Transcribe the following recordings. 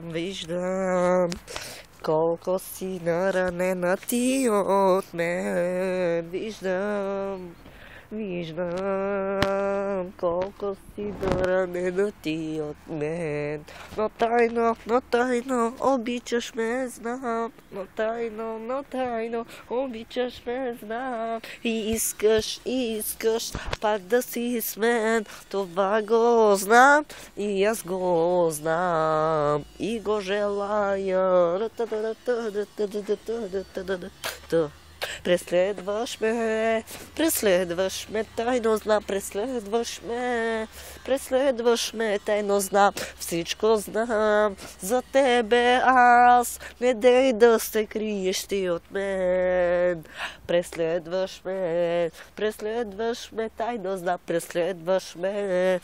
Виждам колко си наранена ти от мен. Виждам колко си наранена ти от мен. Но тайно обичаш ме, знам. Но тайно обичаш ме, знам. И искаш пак да си с мен. Това го знам и аз го знам. И го желая. Преследваш ме, тайно знам, преследваш ме, тайно знам, всичко знам за тебе аз, не дей да се криеш ти от мен. Преследваш ме, тайно знам, преследваш ме,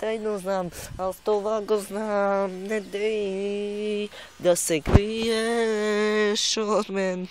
тайно знам, аз това го знам, не дей да се криеш от мен.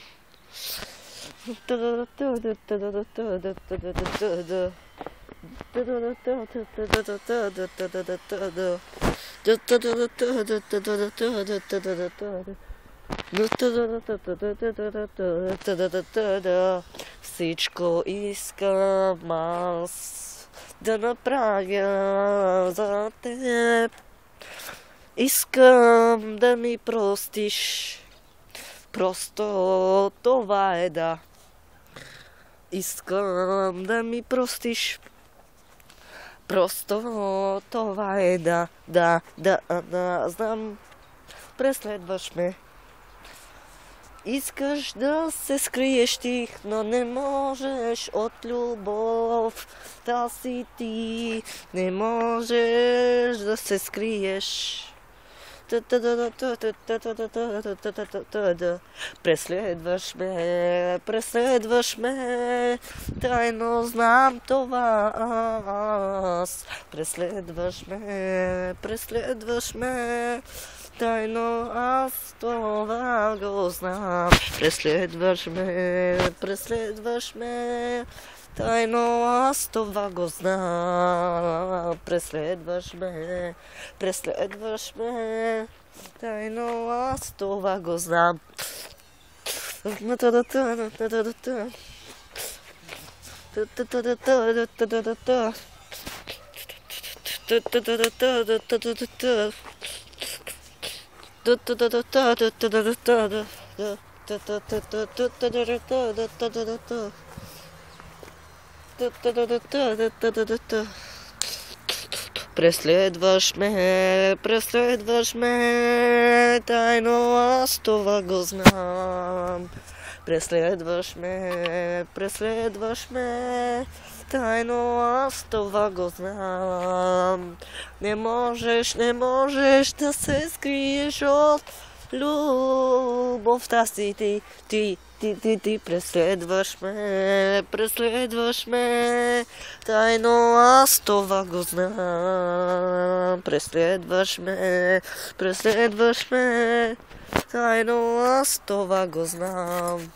Всичко искам аз да направя за теб. Искам да ми простиш. Просто това е да. Искам да ми простиш. Просто това е да. Знам. Преследваш ме. Искаш да се скриеш ти, но не можеш от любов. Та си ти. Не можеш да се скриеш. Преследваш ме, тайно знам това аз. Преследваш ме, тайно аз това го знам. Преследваш ме, тайно аз това го знам. Преследваш ме, тайно аз това го знам. Преследваш ме, тайно аз това го знам. Преследваш ме, тайно аз това го знам. Не можеш да се скриеш от любовта си ти. Преследваш ме, тайно аз това го знам. Преследваш ме, тайно аз това го знам.